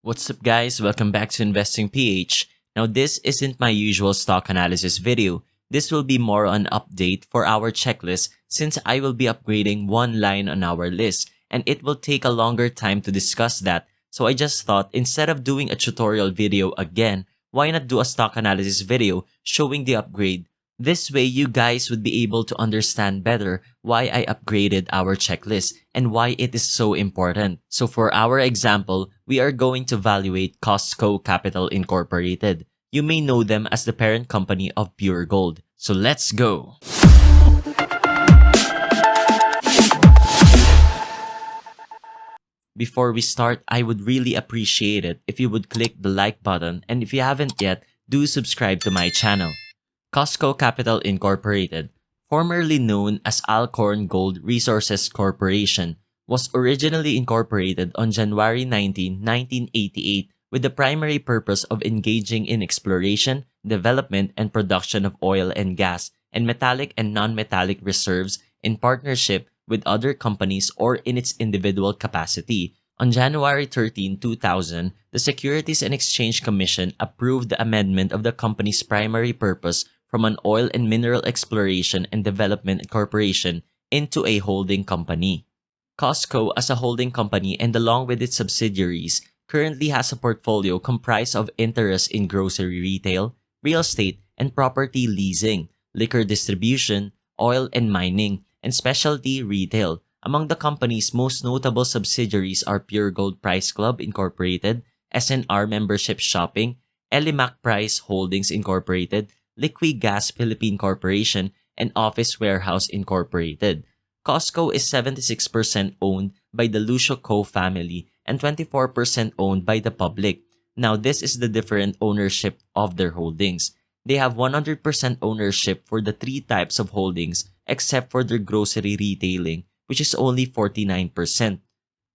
What's up guys, welcome back to InvestingPH. Now this isn't my usual stock analysis video. This will be more on update for our checklist since I will be upgrading one line on our list and it will take a longer time to discuss that. So I just thought instead of doing a tutorial video again, why not do a stock analysis video showing the upgrade? This way you guys would be able to understand better why I upgraded our checklist and why it is so important. So for our example, we are going to evaluate Cosco Capital Incorporated. You may know them as the parent company of Pure Gold. So let's go! Before we start, I would really appreciate it if you would click the like button, and if you haven't yet, do subscribe to my channel. Cosco Capital Incorporated, formerly known as Alcorn Gold Resources Corporation, was originally incorporated on January 19, 1988 with the primary purpose of engaging in exploration, development, and production of oil and gas and metallic and non-metallic reserves in partnership with other companies or in its individual capacity. On January 13, 2000, the Securities and Exchange Commission approved the amendment of the company's primary purpose from an oil and mineral exploration and development corporation into a holding company. Cosco, as a holding company and along with its subsidiaries, currently has a portfolio comprised of interests in grocery retail, real estate and property leasing, liquor distribution, oil and mining, and specialty retail. Among the company's most notable subsidiaries are Pure Gold Price Club Incorporated, SNR Membership Shopping, Elimac Price Holdings Incorporated, Liqui Gas Philippine Corporation, and Office Warehouse Incorporated. Cosco is 76% owned by the Lucio Co family and 24% owned by the public. Now this is the different ownership of their holdings. They have 100% ownership for the three types of holdings except for their grocery retailing, which is only 49%.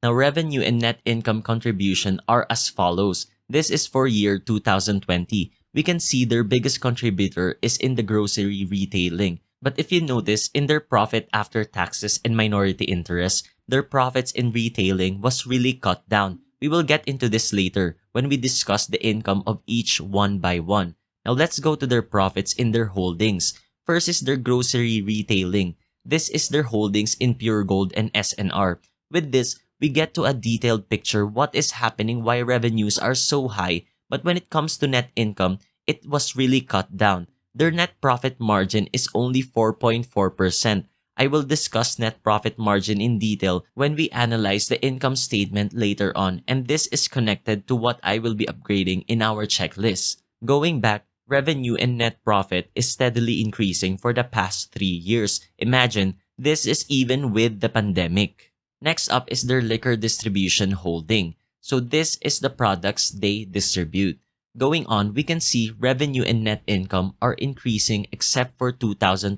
Now revenue and net income contribution are as follows. This is for year 2020. We can see their biggest contributor is in the grocery retailing. But if you notice, in their profit after taxes and minority interest, their profits in retailing was really cut down. We will get into this later when we discuss the income of each one by one. Now let's go to their profits in their holdings. First is their grocery retailing. This is their holdings in Pure Gold and SNR. With this, we get to a detailed picture what is happening, why revenues are so high, but when it comes to net income, it was really cut down. Their net profit margin is only 4.4%. I will discuss net profit margin in detail when we analyze the income statement later on, and this is connected to what I will be upgrading in our checklist. Going back, revenue and net profit is steadily increasing for the past 3 years. Imagine, this is even with the pandemic. Next up is their liquor distribution holding. So this is the products they distribute. Going on, we can see revenue and net income are increasing except for 2020.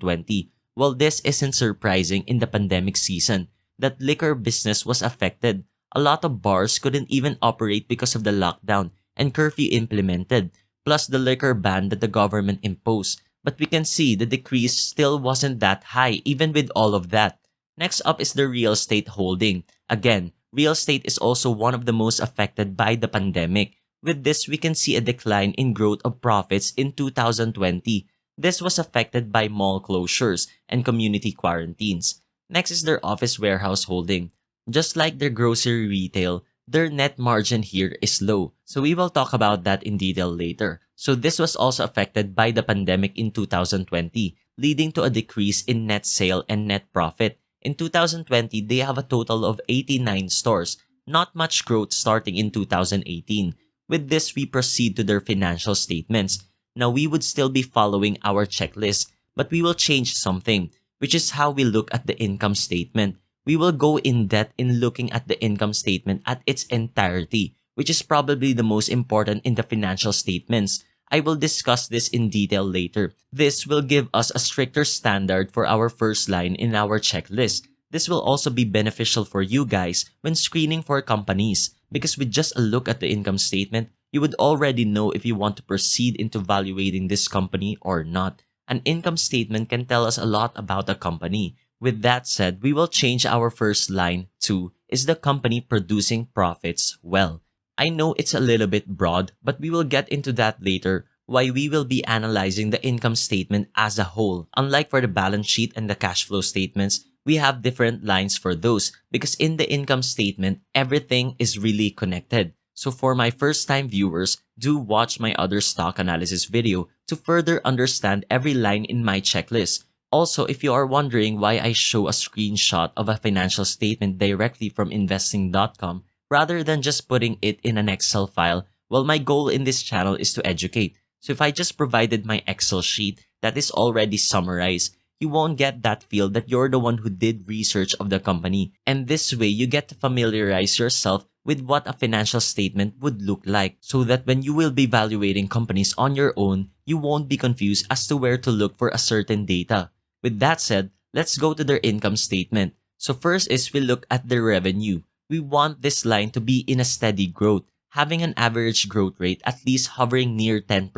Well, this isn't surprising in the pandemic season that liquor business was affected. A lot of bars couldn't even operate because of the lockdown and curfew implemented, plus the liquor ban that the government imposed. But we can see the decrease still wasn't that high even with all of that. Next up is the real estate holding. Again, real estate is also one of the most affected by the pandemic. With this, we can see a decline in growth of profits in 2020. This was affected by mall closures and community quarantines. Next is their office warehouse holding. Just like their grocery retail, their net margin here is low. So we will talk about that in detail later. So this was also affected by the pandemic in 2020, leading to a decrease in net sale and net profit. In 2020, they have a total of 89 stores. Not much growth starting in 2018. With this, we proceed to their financial statements. Now, we would still be following our checklist, but we will change something, which is how we look at the income statement. We will go in depth in looking at the income statement at its entirety, which is probably the most important in the financial statements. I will discuss this in detail later. This will give us a stricter standard for our first line in our checklist. This will also be beneficial for you guys when screening for companies, because with just a look at the income statement, you would already know if you want to proceed into evaluating this company or not. An income statement can tell us a lot about a company. With that said, we will change our first line to, is the company producing profits well? I know it's a little bit broad, but we will get into that later, why we will be analyzing the income statement as a whole. Unlike for the balance sheet and the cash flow statements, we have different lines for those because in the income statement, everything is really connected. So for my first time viewers, do watch my other stock analysis video to further understand every line in my checklist. Also, if you are wondering why I show a screenshot of a financial statement directly from investing.com rather than just putting it in an Excel file, well, my goal in this channel is to educate. So if I just provided my Excel sheet that is already summarized, you won't get that feel that you're the one who did research of the company. And this way, you get to familiarize yourself with what a financial statement would look like so that when you will be evaluating companies on your own, you won't be confused as to where to look for a certain data. With that said, let's go to their income statement. So first is we look at their revenue. We want this line to be in a steady growth, having an average growth rate at least hovering near 10%,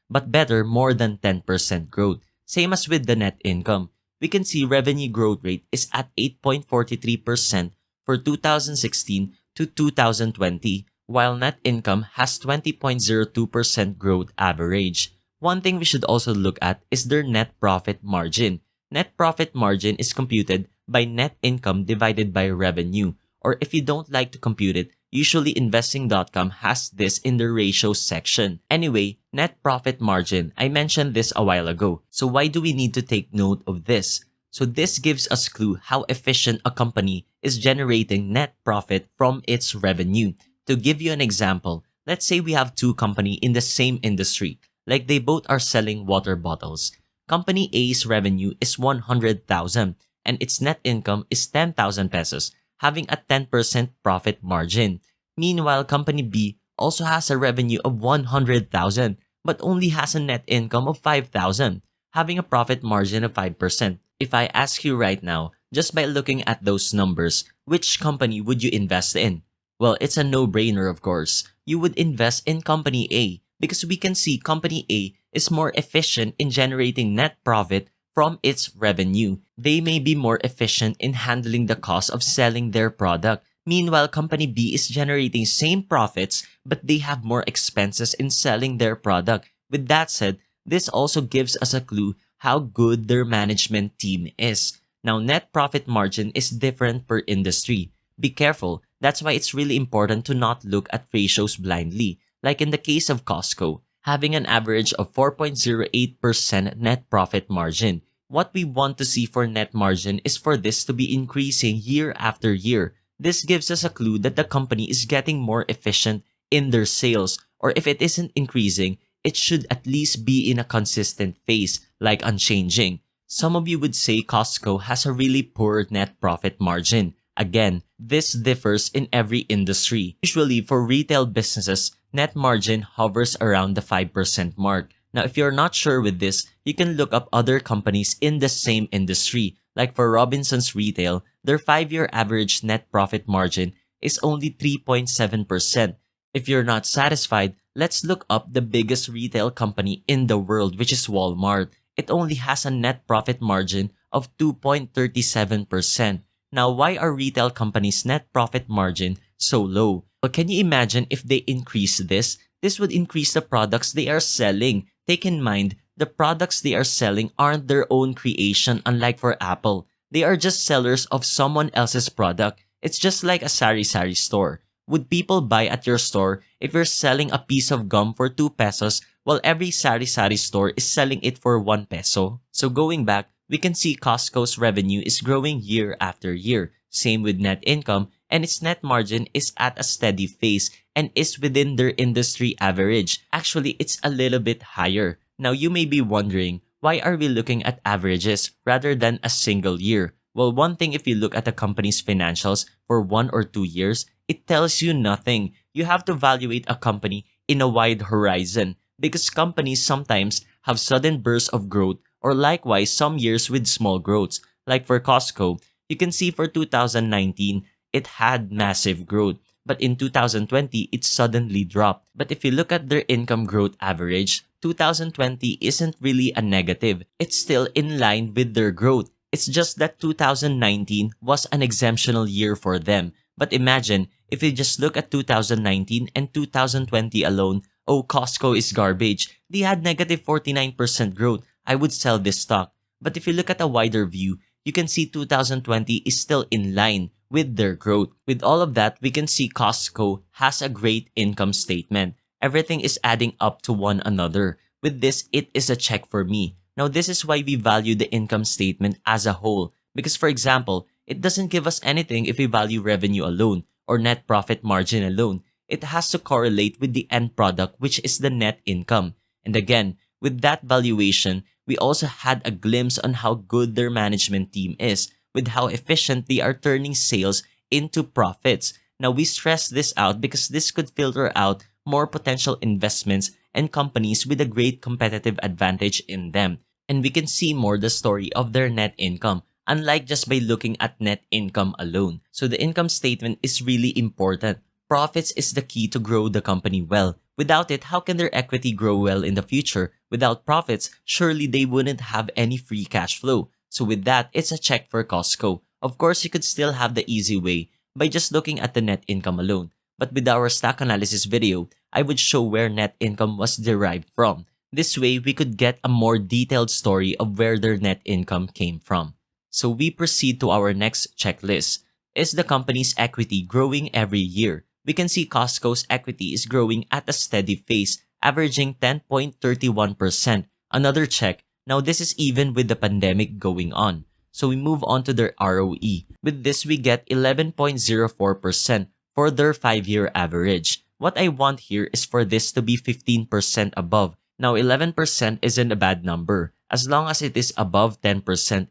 but better more than 10% growth. Same as with the net income. We can see revenue growth rate is at 8.43% for 2016 to 2020, while net income has 20.02% growth average. One thing we should also look at is their net profit margin. Net profit margin is computed by net income divided by revenue, or if you don't like to compute it, usually investing.com has this in the ratio section. Anyway, net profit margin, I mentioned this a while ago. So why do we need to take note of this? So this gives us clue how efficient a company is generating net profit from its revenue. To give you an example, let's say we have two companies in the same industry, like they both are selling water bottles. Company A's revenue is 100,000 and its net income is 10,000 pesos, having a 10% profit margin. Meanwhile, Company B also has a revenue of 100,000 but only has a net income of 5,000, having a profit margin of 5%. If I ask you right now, just by looking at those numbers, which company would you invest in? Well, it's a no-brainer, of course. You would invest in Company A because we can see Company A is more efficient in generating net profit from its revenue. They may be more efficient in handling the cost of selling their product. Meanwhile, Company B is generating same profits, but they have more expenses in selling their product. With that said, this also gives us a clue how good their management team is. Now, net profit margin is different per industry. Be careful. That's why it's really important to not look at ratios blindly. Like in the case of Cosco, having an average of 4.08% net profit margin. What we want to see for net margin is for this to be increasing year after year. This gives us a clue that the company is getting more efficient in their sales, or if it isn't increasing, it should at least be in a consistent phase, like unchanging. Some of you would say Costco has a really poor net profit margin. Again, this differs in every industry. Usually for retail businesses, net margin hovers around the 5% mark. Now, if you're not sure with this, you can look up other companies in the same industry. Like for Robinsons Retail, their 5-year average net profit margin is only 3.7%. If you're not satisfied, let's look up the biggest retail company in the world, which is Walmart. It only has a net profit margin of 2.37%. Now, why are retail companies' net profit margin so low? Well, can you imagine if they increase this? This would increase the products they are selling. Take in mind, the products they are selling aren't their own creation, unlike for Apple. They are just sellers of someone else's product. It's just like a sari-sari store. Would people buy at your store if you're selling a piece of gum for 2 pesos while every sari-sari store is selling it for 1 peso? So going back, we can see Costco's revenue is growing year after year. Same with net income, and its net margin is at a steady pace and is within their industry average. Actually, it's a little bit higher. Now, you may be wondering, why are we looking at averages rather than a single year? Well, one thing, if you look at a company's financials for 1 or 2 years, it tells you nothing. You have to evaluate a company in a wide horizon because companies sometimes have sudden bursts of growth or likewise some years with small growths. Like for Costco, you can see for 2019, it had massive growth. But in 2020, it suddenly dropped. But if you look at their income growth average, 2020 isn't really a negative. It's still in line with their growth. It's just that 2019 was an exemptional year for them. But imagine If you just look at 2019 and 2020 alone, oh, Costco is garbage. They had negative 49% growth. I would sell this stock. But if you look at a wider view, you can see 2020 is still in line with their growth. With all of that, we can see Costco has a great income statement. Everything is adding up to one another. With this, it is a check for me. Now, this is why we value the income statement as a whole. Because for example, it doesn't give us anything if we value revenue alone or net profit margin alone. It has to correlate with the end product, which is the net income. And again, with that valuation, we also had a glimpse on how good their management team is, with how efficient they are turning sales into profits. Now, we stress this out because this could filter out more potential investments and companies with a great competitive advantage in them. And we can see more the story of their net income, unlike just by looking at net income alone. So the income statement is really important. Profits is the key to grow the company well. Without it, how can their equity grow well in the future? Without profits, surely they wouldn't have any free cash flow. So with that, it's a check for Costco. Of course, you could still have the easy way by just looking at the net income alone. But with our stock analysis video, I would show where net income was derived from. This way, we could get a more detailed story of where their net income came from. So we proceed to our next checklist. Is the company's equity growing every year? We can see Costco's equity is growing at a steady pace, averaging 10.31%. Another check. Now this is even with the pandemic going on. So we move on to their ROE. With this, we get 11.04% for their 5-year average. What I want here is for this to be 15% above. Now 11% isn't a bad number. As long as it is above 10%,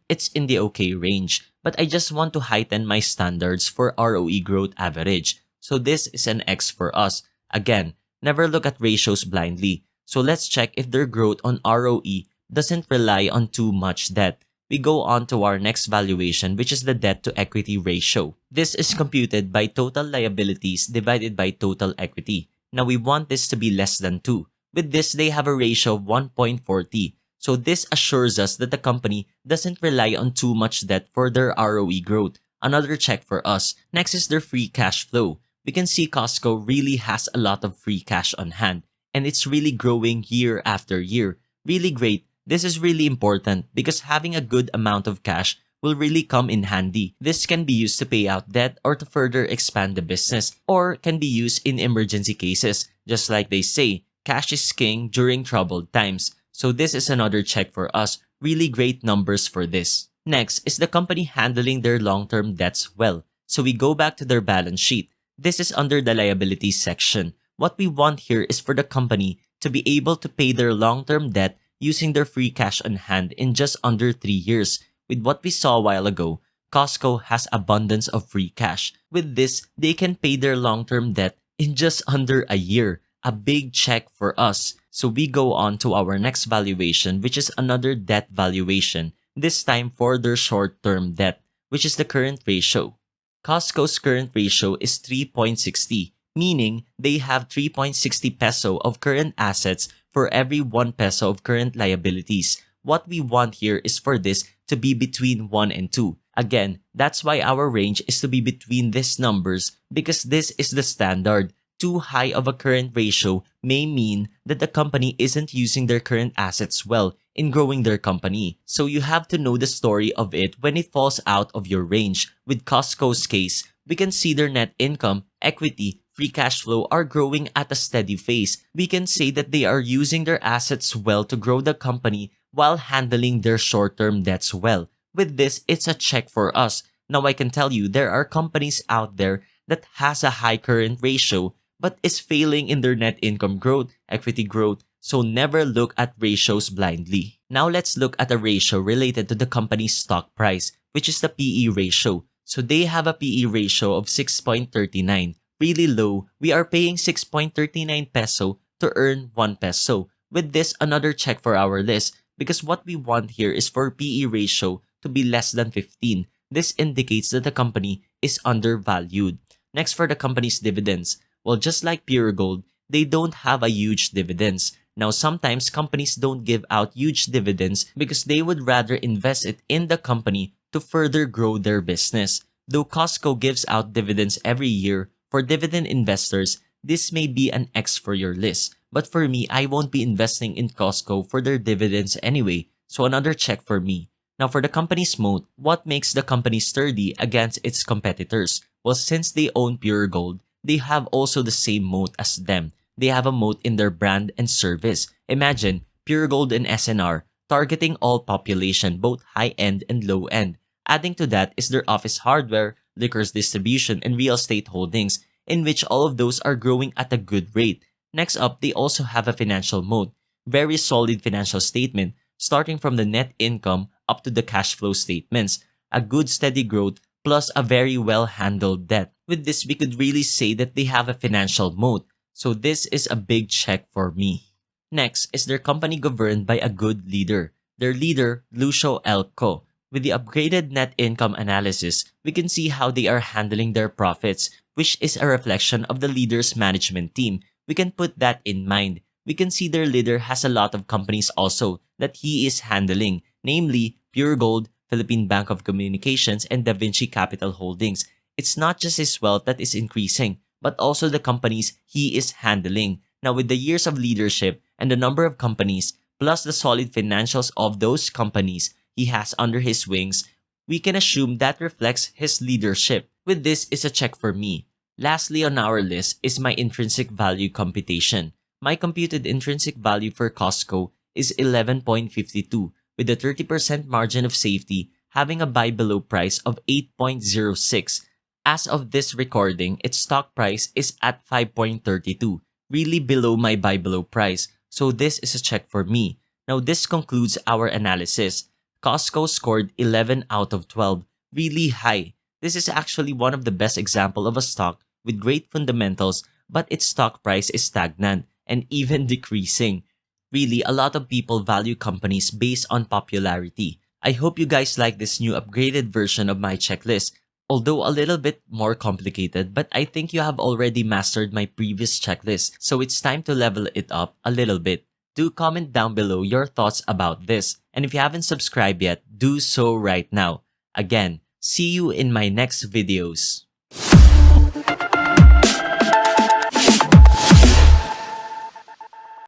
it's in the okay range. But I just want to heighten my standards for ROE growth average. So this is an X for us. Again, never look at ratios blindly. So let's check if their growth on ROE doesn't rely on too much debt. We go on to our next valuation, which is the debt to equity ratio. This is computed by total liabilities divided by total equity. Now we want this to be less than 2. With this, they have a ratio of 1.40. So this assures us that the company doesn't rely on too much debt for their ROE growth. Another check for us. Next is their free cash flow. We can see Costco really has a lot of free cash on hand, and it's really growing year after year. Really great. This is really important because having a good amount of cash will really come in handy. This can be used to pay out debt or to further expand the business, or can be used in emergency cases. Just like they say, cash is king during troubled times. So this is another check for us. Really great numbers for this. Next is the company handling their long-term debts well. So we go back to their balance sheet. This is under the liabilities section. What we want here is for the company to be able to pay their long-term debt using their free cash on hand in just under 3 years. With what we saw a while ago, Costco has abundance of free cash. With this, they can pay their long-term debt in just under a year. A big check for us. So we go on to our next valuation, which is another debt valuation, this time for their short-term debt, which is the current ratio. Costco's current ratio is 3.60, meaning they have 3.60 peso of current assets for every 1 peso of current liabilities. What we want here is for this to be between 1 and 2. Again, that's why our range is to be between these numbers because this is the standard. Too high of a current ratio may mean that the company isn't using their current assets well in growing their company. So you have to know the story of it when it falls out of your range. With Costco's case, we can see their net income, equity, free cash flow are growing at a steady pace. We can say that they are using their assets well to grow the company while handling their short-term debts well. With this, it's a check for us. Now I can tell you there are companies out there that has a high current ratio but is failing in their net income growth, equity growth, so never look at ratios blindly. Now let's look at a ratio related to the company's stock price, which is the PE ratio. So they have a PE ratio of 6.39. Really low. We are paying 6.39 peso to earn 1 peso. With this, another check for our list because what we want here is for PE ratio to be less than 15. This indicates that the company is undervalued. Next, for the company's dividends. Well, just like Pure Gold, they don't have a huge dividends. Now, sometimes companies don't give out huge dividends because they would rather invest it in the company to further grow their business. Though Costco gives out dividends every year For dividend investors, this may be an X for your list. But for me, I won't be investing in Costco for their dividends anyway, so another check for me. Now for the company's moat, what makes the company sturdy against its competitors? Well, since they own Pure Gold, they have also the same moat as them. They have a moat in their brand and service. Imagine Pure Gold and SNR targeting all population, both high-end and low-end. Adding to that is their office hardware, liquors distribution, and real estate holdings, in which all of those are growing at a good rate. Next up, they also have a financial moat. Very solid financial statement, starting from the net income up to the cash flow statements. A good steady growth plus a very well-handled debt. With this, we could really say that they have a financial moat. So this is a big check for me. Next is their company governed by a good leader. Their leader, Lucio Elco. With the upgraded net income analysis, we can see how they are handling their profits, which is a reflection of the leader's management team. We can put that in mind. We can see their leader has a lot of companies also that he is handling, namely Pure Gold, Philippine Bank of Communications, and Da Vinci Capital Holdings. It's not just his wealth that is increasing, but also the companies he is handling. Now with the years of leadership and the number of companies, plus the solid financials of those companies he has under his wings, we can assume that reflects his leadership. With this is a check for me. Lastly on our list is my intrinsic value computation. My computed intrinsic value for Cosco is 11.52 with a 30% margin of safety, having a buy below price of 8.06. As of this recording, its stock price is at 5.32, really below my buy below price. So this is a check for me. Now this concludes our analysis. Costco scored 11 out of 12, really high. This is actually one of the best examples of a stock with great fundamentals, but its stock price is stagnant and even decreasing. Really, a lot of people value companies based on popularity. I hope you guys like this new upgraded version of my checklist, although a little bit more complicated, but I think you have already mastered my previous checklist, so it's time to level it up a little bit. Do comment down below your thoughts about this, and if you haven't subscribed yet, do so right now. Again, see you in my next videos.